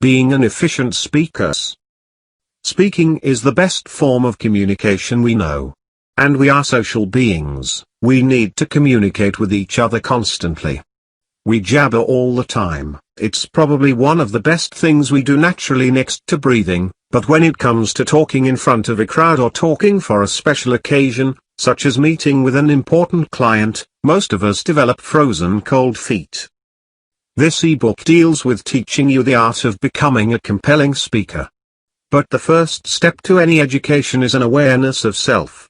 Being an efficient speaker. Speaking is the best form of communication we know. And we are social beings, we need to communicate with each other constantly. We jabber all the time, it's probably one of the best things we do naturally next to breathing, but when it comes to talking in front of a crowd or talking for a special occasion, such as meeting with an important client, most of us develop frozen cold feet. This ebook deals with teaching you the art of becoming a compelling speaker. But the first step to any education is an awareness of self.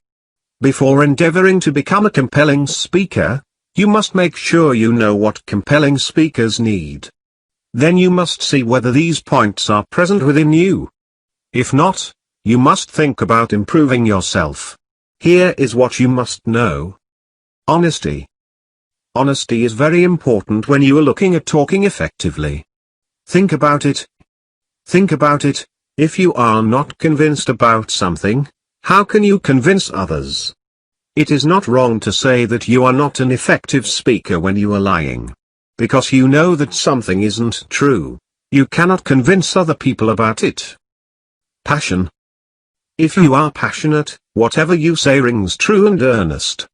Before endeavoring to become a compelling speaker, you must make sure you know what compelling speakers need. Then you must see whether these points are present within you. If not, you must think about improving yourself. Here is what you must know. Honesty. Honesty is very important when you are looking at talking effectively. Think about it. Think about it. If you are not convinced about something, how can you convince others? It is not wrong to say that you are not an effective speaker when you are lying. Because you know that something isn't true, you cannot convince other people about it. Passion. If you are passionate, whatever you say rings true and earnest.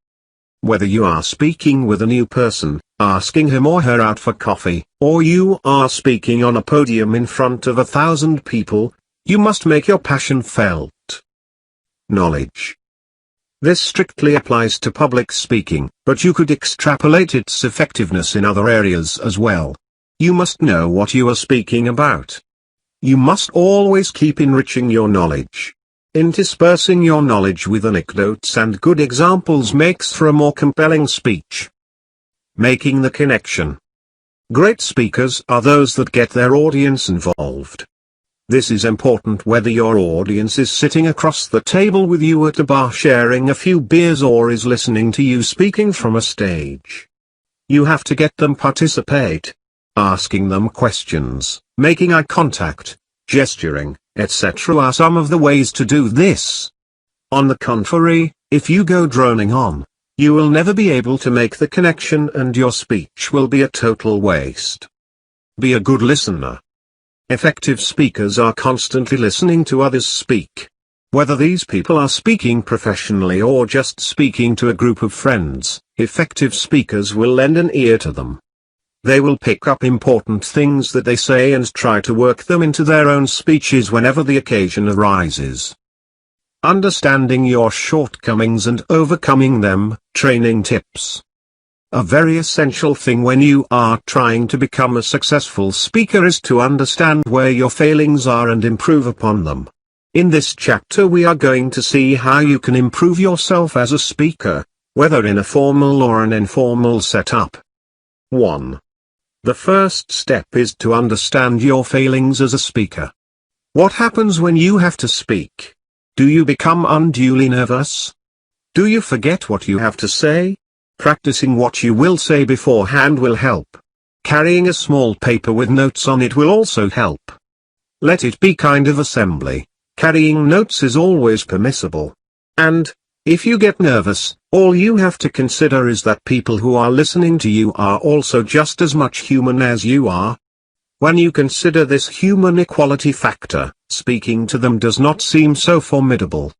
Whether you are speaking with a new person, asking him or her out for coffee, or you are speaking on a podium in front of 1,000 people, you must make your passion felt. Knowledge. This strictly applies to public speaking, but you could extrapolate its effectiveness in other areas as well. You must know what you are speaking about. You must always keep enriching your knowledge. Interspersing your knowledge with anecdotes and good examples makes for a more compelling speech. Making the connection. Great speakers are those that get their audience involved. This is important whether your audience is sitting across the table with you at a bar sharing a few beers or is listening to you speaking from a stage. You have to get them participate. Asking them questions, making eye contact, gesturing, etc. are some of the ways to do this. On the contrary, if you go droning on, you will never be able to make the connection and your speech will be a total waste. Be a good listener. Effective speakers are constantly listening to others speak. Whether these people are speaking professionally or just speaking to a group of friends, effective speakers will lend an ear to them. They will pick up important things that they say and try to work them into their own speeches whenever the occasion arises. Understanding your shortcomings and overcoming them, training tips. A very essential thing when you are trying to become a successful speaker is to understand where your failings are and improve upon them. In this chapter we are going to see how you can improve yourself as a speaker, whether in a formal or an informal setup. 1. The first step is to understand your failings as a speaker. What happens when you have to speak? Do you become unduly nervous? Do you forget what you have to say? Practicing what you will say beforehand will help. Carrying a small paper with notes on it will also help. Let it be kind of assembly. Carrying notes is always permissible. And, if you get nervous, all you have to consider is that people who are listening to you are also just as much human as you are. When you consider this human equality factor, speaking to them does not seem so formidable.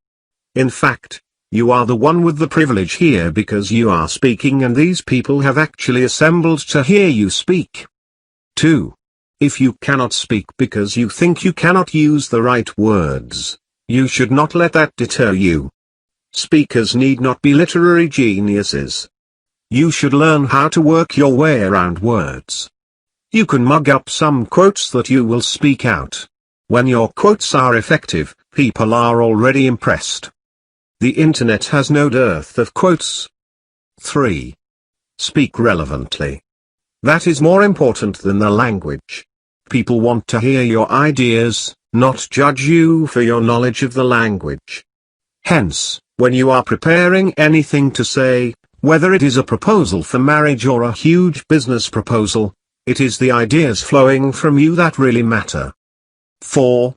In fact, you are the one with the privilege here because you are speaking and these people have actually assembled to hear you speak. 2. If you cannot speak because you think you cannot use the right words, you should not let that deter you. Speakers need not be literary geniuses. You should learn how to work your way around words. You can mug up some quotes that you will speak out. When your quotes are effective, people are already impressed. The internet has no dearth of quotes. 3. Speak relevantly. That is more important than the language. People want to hear your ideas, not judge you for your knowledge of the language. Hence, when you are preparing anything to say, whether it is a proposal for marriage or a huge business proposal, it is the ideas flowing from you that really matter. 4.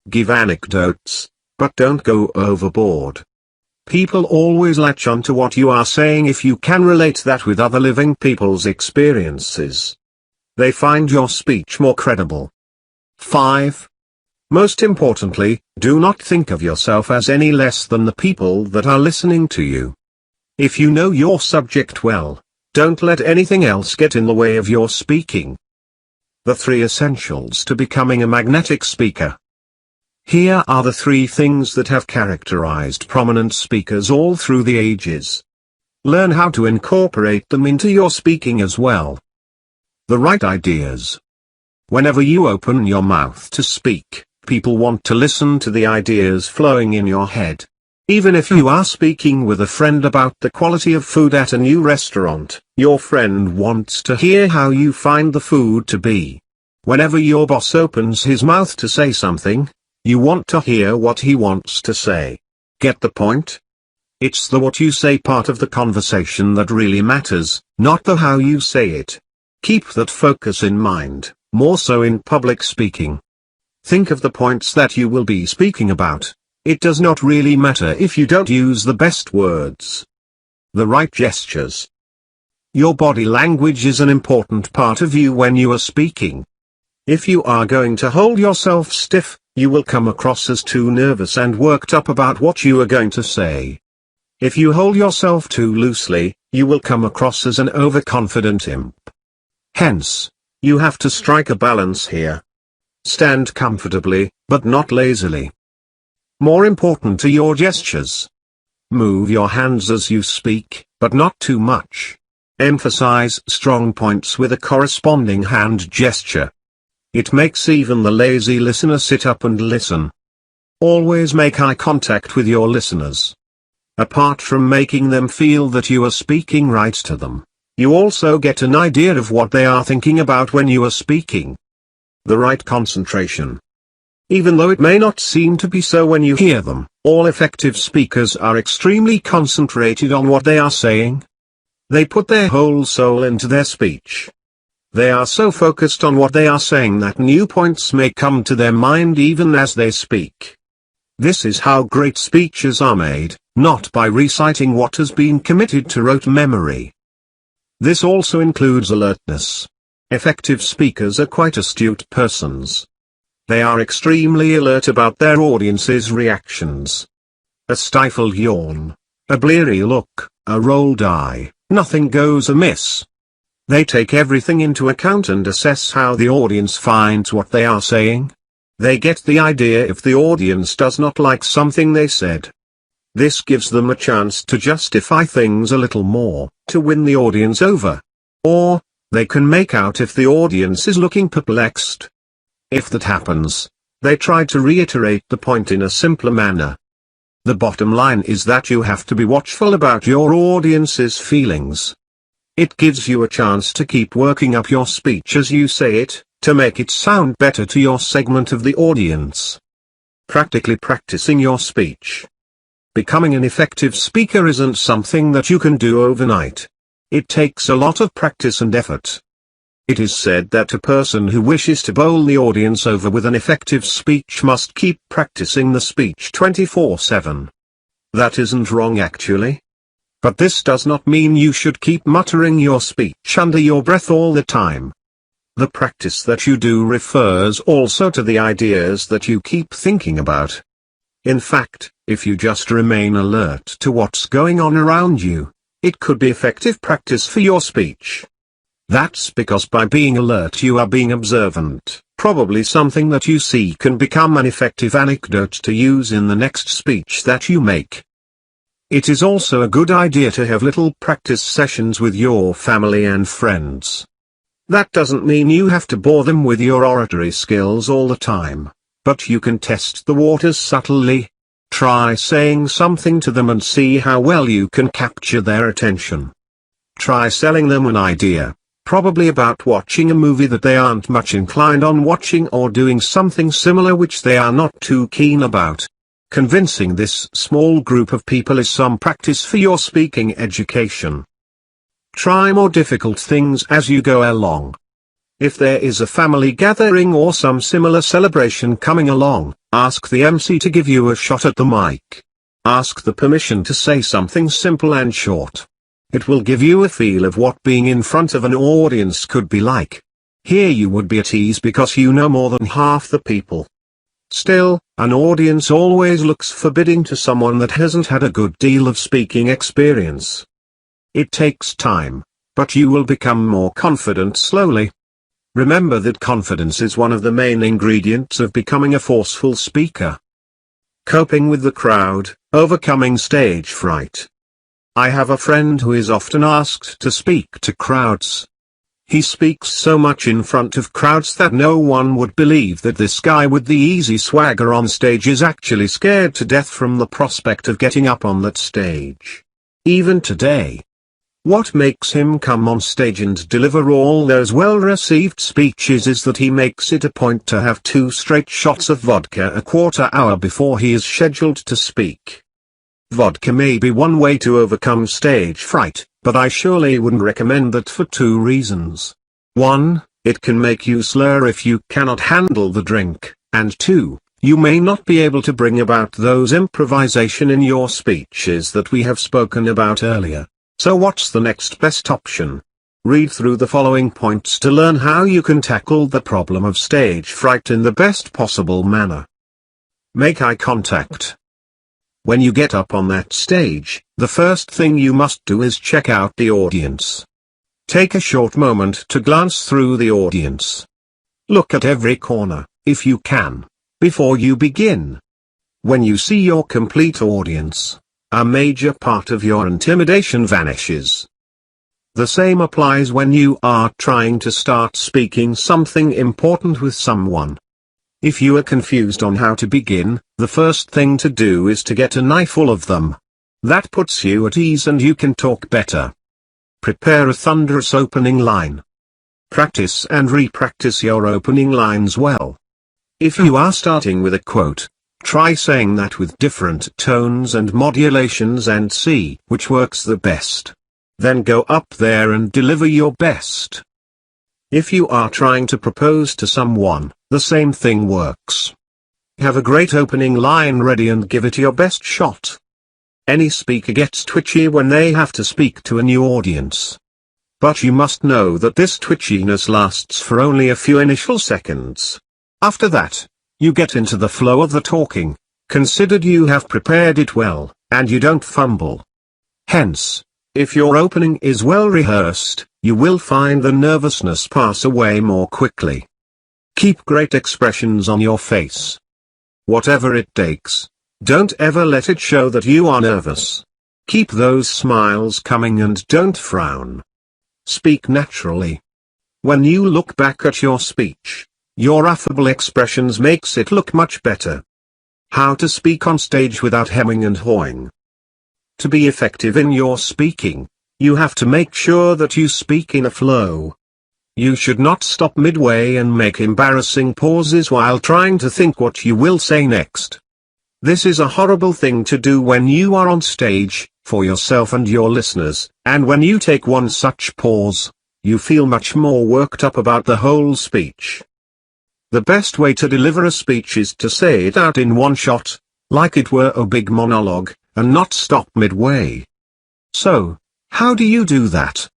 Give anecdotes, but don't go overboard. People always latch on to what you are saying if you can relate that with other living people's experiences. They find your speech more credible. 5. Most importantly, do not think of yourself as any less than the people that are listening to you. If you know your subject well, don't let anything else get in the way of your speaking. The 3 essentials to becoming a magnetic speaker. Here are the 3 things that have characterized prominent speakers all through the ages. Learn how to incorporate them into your speaking as well. The right ideas. Whenever you open your mouth to speak, people want to listen to the ideas flowing in your head. Even if you are speaking with a friend about the quality of food at a new restaurant, your friend wants to hear how you find the food to be. Whenever your boss opens his mouth to say something, you want to hear what he wants to say. Get the point? It's the what you say part of the conversation that really matters, not the how you say it. Keep that focus in mind, more so in public speaking. Think of the points that you will be speaking about. It does not really matter if you don't use the best words. The right gestures. Your body language is an important part of you when you are speaking. If you are going to hold yourself stiff, you will come across as too nervous and worked up about what you are going to say. If you hold yourself too loosely, you will come across as an overconfident imp. Hence, you have to strike a balance here. Stand comfortably, but not lazily. More important are your gestures. Move your hands as you speak, but not too much. Emphasize strong points with a corresponding hand gesture. It makes even the lazy listener sit up and listen. Always make eye contact with your listeners. Apart from making them feel that you are speaking right to them, you also get an idea of what they are thinking about when you are speaking. The right concentration. Even though it may not seem to be so when you hear them, all effective speakers are extremely concentrated on what they are saying. They put their whole soul into their speech. They are so focused on what they are saying that new points may come to their mind even as they speak. This is how great speeches are made, not by reciting what has been committed to rote memory. This also includes alertness. Effective speakers are quite astute persons. They are extremely alert about their audience's reactions. A stifled yawn, a bleary look, a rolled eye, nothing goes amiss. They take everything into account and assess how the audience finds what they are saying. They get the idea if the audience does not like something they said. This gives them a chance to justify things a little more, to win the audience over. Or, they can make out if the audience is looking perplexed. If that happens, they try to reiterate the point in a simpler manner. The bottom line is that you have to be watchful about your audience's feelings. It gives you a chance to keep working up your speech as you say it, to make it sound better to your segment of the audience. Practically practicing your speech. Becoming an effective speaker isn't something that you can do overnight. It takes a lot of practice and effort. It is said that a person who wishes to bowl the audience over with an effective speech must keep practicing the speech 24/7. That isn't wrong actually. But this does not mean you should keep muttering your speech under your breath all the time. The practice that you do refers also to the ideas that you keep thinking about. In fact, if you just remain alert to what's going on around you, it could be effective practice for your speech. That's because by being alert you are being observant. Probably something that you see can become an effective anecdote to use in the next speech that you make. It is also a good idea to have little practice sessions with your family and friends. That doesn't mean you have to bore them with your oratory skills all the time, but you can test the waters subtly. Try saying something to them and see how well you can capture their attention. Try selling them an idea, probably about watching a movie that they aren't much inclined on watching or doing something similar which they are not too keen about. Convincing this small group of people is some practice for your speaking education. Try more difficult things as you go along. If there is a family gathering or some similar celebration coming along, ask the MC to give you a shot at the mic. Ask the permission to say something simple and short. It will give you a feel of what being in front of an audience could be like. Here you would be at ease because you know more than half the people. Still, an audience always looks forbidding to someone that hasn't had a good deal of speaking experience. It takes time, but you will become more confident slowly. Remember that confidence is one of the main ingredients of becoming a forceful speaker. Coping with the crowd, overcoming stage fright. I have a friend who is often asked to speak to crowds. He speaks so much in front of crowds that no one would believe that this guy with the easy swagger on stage is actually scared to death from the prospect of getting up on that stage. Even today. What makes him come on stage and deliver all those well-received speeches is that he makes it a point to have 2 straight shots of vodka a quarter hour before he is scheduled to speak. Vodka may be one way to overcome stage fright, but I surely wouldn't recommend that for 2 reasons. 1, it can make you slur if you cannot handle the drink, and 2, you may not be able to bring about those improvisation in your speeches that we have spoken about earlier. So what's the next best option? Read through the following points to learn how you can tackle the problem of stage fright in the best possible manner. Make eye contact. When you get up on that stage, the first thing you must do is check out the audience. Take a short moment to glance through the audience. Look at every corner, if you can, before you begin. When you see your complete audience, a major part of your intimidation vanishes. The same applies when you are trying to start speaking something important with someone. If you are confused on how to begin, the first thing to do is to get an eyeful of them. That puts you at ease and you can talk better. Prepare a thunderous opening line. Practice and re-practice your opening lines well. If you are starting with a quote, try saying that with different tones and modulations and see which works the best. Then go up there and deliver your best. If you are trying to propose to someone, the same thing works. Have a great opening line ready and give it your best shot. Any speaker gets twitchy when they have to speak to a new audience. But you must know that this twitchiness lasts for only a few initial seconds. After that, you get into the flow of the talking, considered you have prepared it well, and you don't fumble. Hence, if your opening is well rehearsed, you will find the nervousness pass away more quickly. Keep great expressions on your face. Whatever it takes, don't ever let it show that you are nervous. Keep those smiles coming and don't frown. Speak naturally. When you look back at your speech, your affable expressions makes it look much better. How to speak on stage without hemming and hawing. To be effective in your speaking, you have to make sure that you speak in a flow. You should not stop midway and make embarrassing pauses while trying to think what you will say next. This is a horrible thing to do when you are on stage, for yourself and your listeners, and when you take one such pause, you feel much more worked up about the whole speech. The best way to deliver a speech is to say it out in one shot, like it were a big monologue, and not stop midway. So, how do you do that?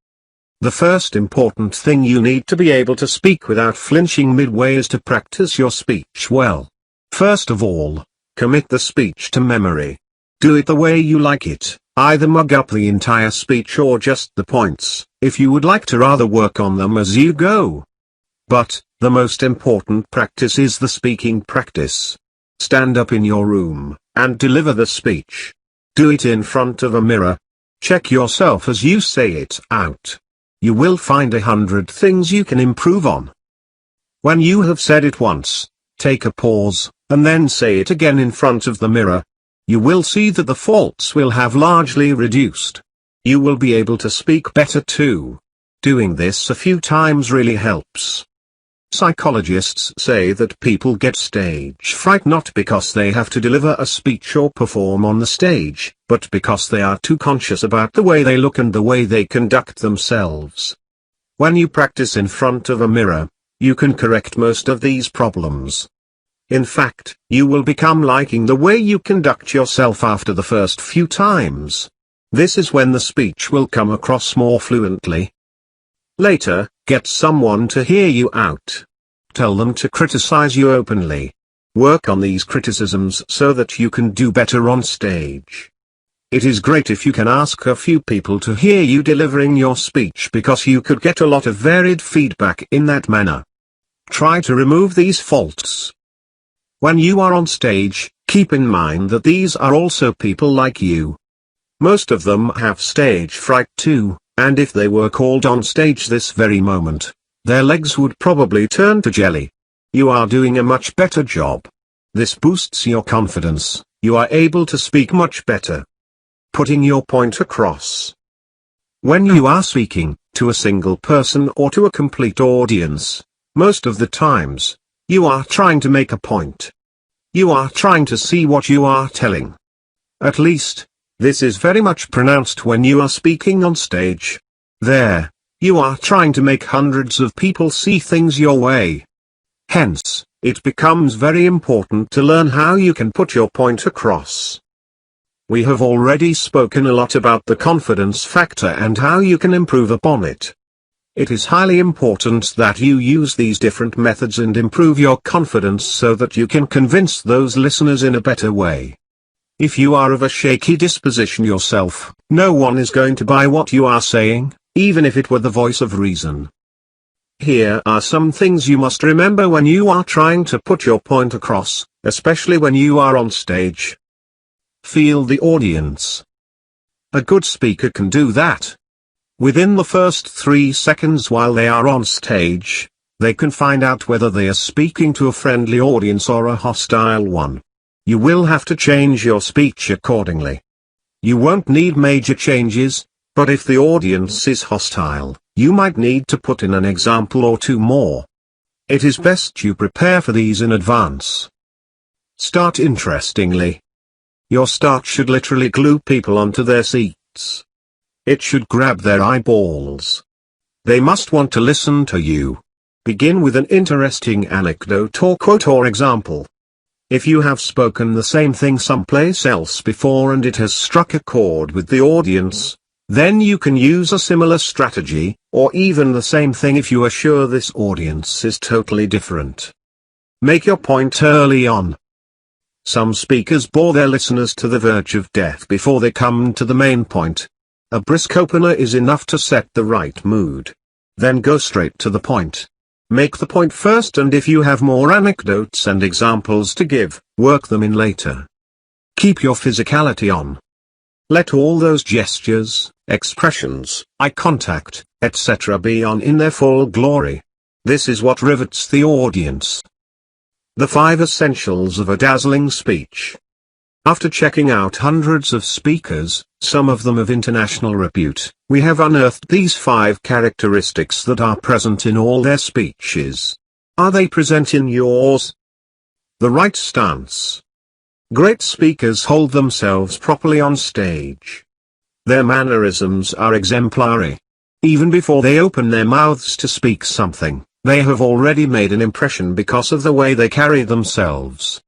The first important thing you need to be able to speak without flinching midway is to practice your speech well. First of all, commit the speech to memory. Do it the way you like it, either mug up the entire speech or just the points, if you would like to rather work on them as you go. But, the most important practice is the speaking practice. Stand up in your room, and deliver the speech. Do it in front of a mirror. Check yourself as you say it out. You will find 100 things you can improve on. When you have said it once, take a pause, and then say it again in front of the mirror. You will see that the faults will have largely reduced. You will be able to speak better too. Doing this a few times really helps. Psychologists say that people get stage fright not because they have to deliver a speech or perform on the stage, but because they are too conscious about the way they look and the way they conduct themselves. When you practice in front of a mirror, you can correct most of these problems. In fact, you will become liking the way you conduct yourself after the first few times. This is when the speech will come across more fluently. Later, Get someone to hear you out. Tell them to criticize you openly. Work on these criticisms so that you can do better on stage. It is great if you can ask a few people to hear you delivering your speech because you could get a lot of varied feedback in that manner. Try to remove these faults. When you are on stage, keep in mind that these are also people like you. Most of them have stage fright too, and if they were called on stage this very moment, their legs would probably turn to jelly. You are doing a much better job. This boosts your confidence, you are able to speak much better. Putting your point across. When you are speaking, to a single person or to a complete audience, most of the times, you are trying to make a point. You are trying to see what you are telling. At least, this is very much pronounced when you are speaking on stage. There, you are trying to make hundreds of people see things your way. Hence, it becomes very important to learn how you can put your point across. We have already spoken a lot about the confidence factor and how you can improve upon it. It is highly important that you use these different methods and improve your confidence so that you can convince those listeners in a better way. If you are of a shaky disposition yourself, no one is going to buy what you are saying, even if it were the voice of reason. Here are some things you must remember when you are trying to put your point across, especially when you are on stage. Feel the audience. A good speaker can do that. Within the first 3 seconds while they are on stage, they can find out whether they are speaking to a friendly audience or a hostile one. You will have to change your speech accordingly. You won't need major changes, but if the audience is hostile, you might need to put in an example or two more. It is best you prepare for these in advance. Start interestingly. Your start should literally glue people onto their seats. It should grab their eyeballs. They must want to listen to you. Begin with an interesting anecdote or quote or example. If you have spoken the same thing someplace else before and it has struck a chord with the audience, then you can use a similar strategy, or even the same thing if you are sure this audience is totally different. Make your point early on. Some speakers bore their listeners to the verge of death before they come to the main point. A brisk opener is enough to set the right mood. Then go straight to the point. Make the point first, and if you have more anecdotes and examples to give, work them in later. Keep your physicality on. Let all those gestures, expressions, eye contact, etc. be on in their full glory. This is what rivets the audience. The 5 essentials of a dazzling speech. After checking out hundreds of speakers, some of them of international repute, we have unearthed these 5 characteristics that are present in all their speeches. Are they present in yours? The right stance. Great speakers hold themselves properly on stage. Their mannerisms are exemplary. Even before they open their mouths to speak something, they have already made an impression because of the way they carry themselves.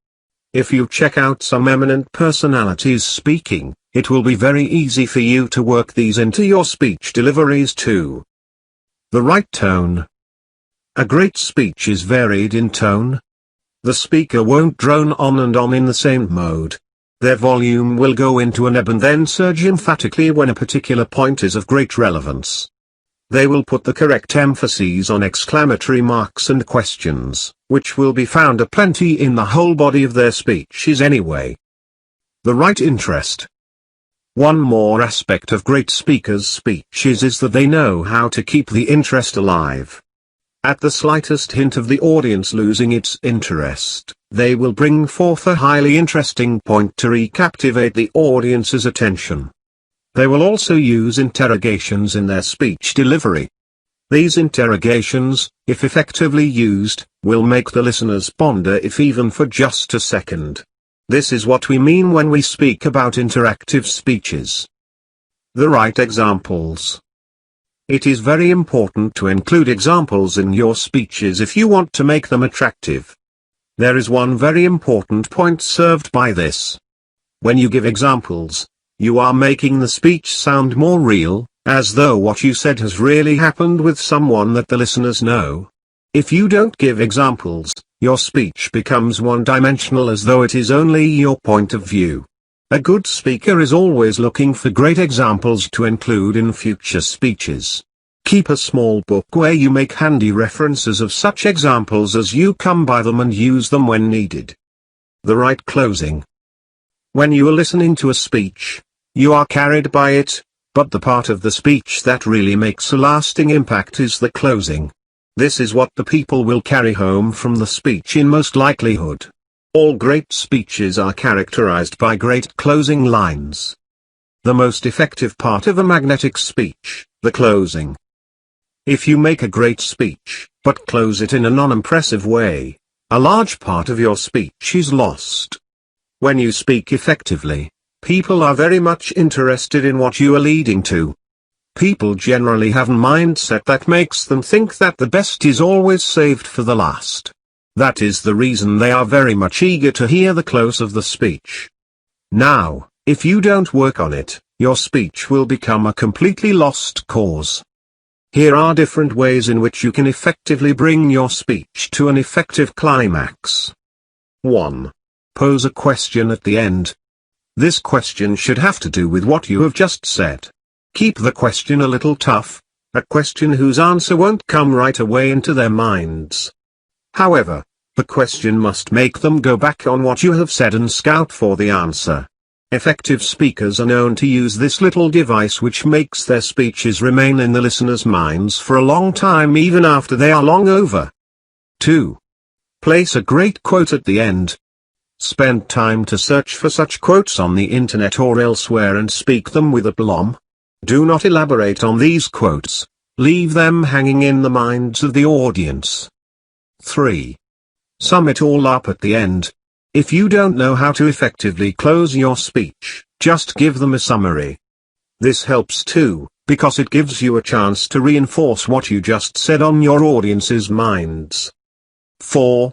If you check out some eminent personalities speaking, it will be very easy for you to work these into your speech deliveries too. The right tone. A great speech is varied in tone. The speaker won't drone on and on in the same mode. Their volume will go into an ebb and then surge emphatically when a particular point is of great relevance. They will put the correct emphases on exclamatory marks and questions, which will be found aplenty in the whole body of their speeches anyway. The right interest. One more aspect of great speakers' speeches is that they know how to keep the interest alive. At the slightest hint of the audience losing its interest, they will bring forth a highly interesting point to recaptivate the audience's attention. They will also use interrogations in their speech delivery. These interrogations, if effectively used, will make the listeners ponder if even for just a second. This is what we mean when we speak about interactive speeches. The right examples. It is very important to include examples in your speeches if you want to make them attractive. There is one very important point served by this. When you give examples, you are making the speech sound more real, as though what you said has really happened with someone that the listeners know. If you don't give examples, your speech becomes one-dimensional, as though it is only your point of view. A good speaker is always looking for great examples to include in future speeches. Keep a small book where you make handy references of such examples as you come by them and use them when needed. The right closing. When you are listening to a speech, you are carried by it, but the part of the speech that really makes a lasting impact is the closing. This is what the people will carry home from the speech in most likelihood. All great speeches are characterized by great closing lines. The most effective part of a magnetic speech, the closing. If you make a great speech, but close it in a non-impressive way, a large part of your speech is lost. When you speak effectively, people are very much interested in what you are leading to. People generally have a mindset that makes them think that the best is always saved for the last. That is the reason they are very much eager to hear the close of the speech. Now, if you don't work on it, your speech will become a completely lost cause. Here are different ways in which you can effectively bring your speech to an effective climax. 1. Pose a question at the end. This question should have to do with what you have just said. Keep the question a little tough, a question whose answer won't come right away into their minds. However, the question must make them go back on what you have said and scout for the answer. Effective speakers are known to use this little device, which makes their speeches remain in the listeners' minds for a long time, even after they are long over. 2. Place a great quote at the end. Spend time to search for such quotes on the internet or elsewhere and speak them with aplomb. Do not elaborate on these quotes, leave them hanging in the minds of the audience. 3. Sum it all up at the end. If you don't know how to effectively close your speech, just give them a summary. This helps too, because it gives you a chance to reinforce what you just said on your audience's minds. 4.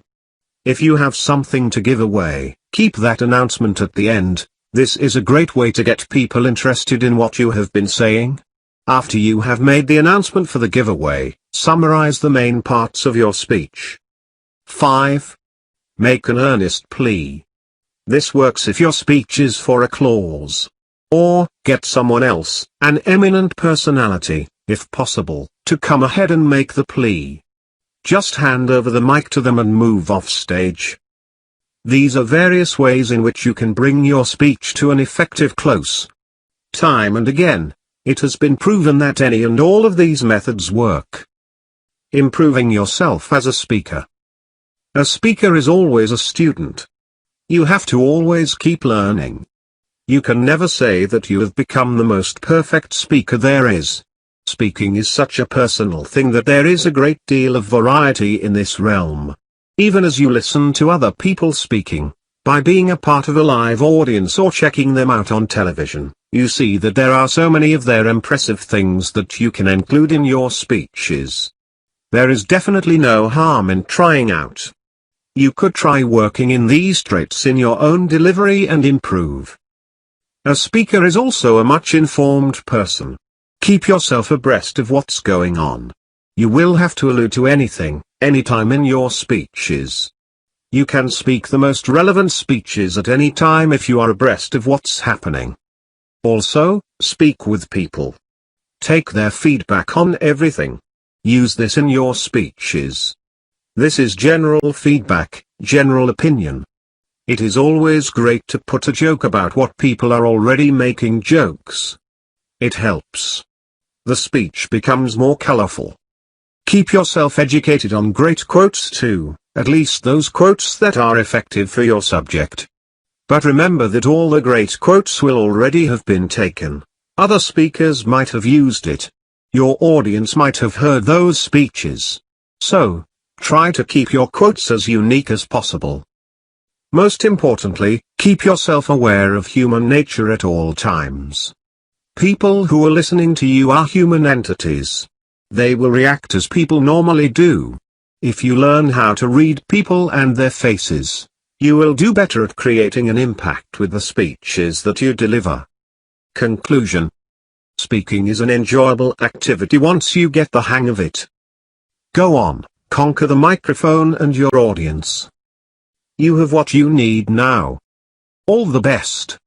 If you have something to give away, keep that announcement at the end. This is a great way to get people interested in what you have been saying. After you have made the announcement for the giveaway, summarize the main parts of your speech. 5. Make an earnest plea. This works if your speech is for a clause. Or, get someone else, an eminent personality, if possible, to come ahead and make the plea. Just hand over the mic to them and move off stage. These are various ways in which you can bring your speech to an effective close. Time and again, it has been proven that any and all of these methods work. Improving yourself as a speaker. A speaker is always a student. You have to always keep learning. You can never say that you have become the most perfect speaker there is. Speaking is such a personal thing that there is a great deal of variety in this realm. Even as you listen to other people speaking, by being a part of a live audience or checking them out on television, you see that there are so many of their impressive things that you can include in your speeches. There is definitely no harm in trying out. You could try working in these traits in your own delivery and improve. A speaker is also a much informed person. Keep yourself abreast of what's going on. You will have to allude to anything, anytime in your speeches. You can speak the most relevant speeches at any time if you are abreast of what's happening. Also, speak with people. Take their feedback on everything. Use this in your speeches. This is general feedback, general opinion. It is always great to put a joke about what people are already making jokes. It helps. The speech becomes more colorful. Keep yourself educated on great quotes too, at least those quotes that are effective for your subject. But remember that all the great quotes will already have been taken. Other speakers might have used it. Your audience might have heard those speeches. So, try to keep your quotes as unique as possible. Most importantly, keep yourself aware of human nature at all times. People who are listening to you are human entities. They will react as people normally do. If you learn how to read people and their faces, you will do better at creating an impact with the speeches that you deliver. Conclusion. Speaking is an enjoyable activity once you get the hang of it. Go on, conquer the microphone and your audience. You have what you need now. All the best.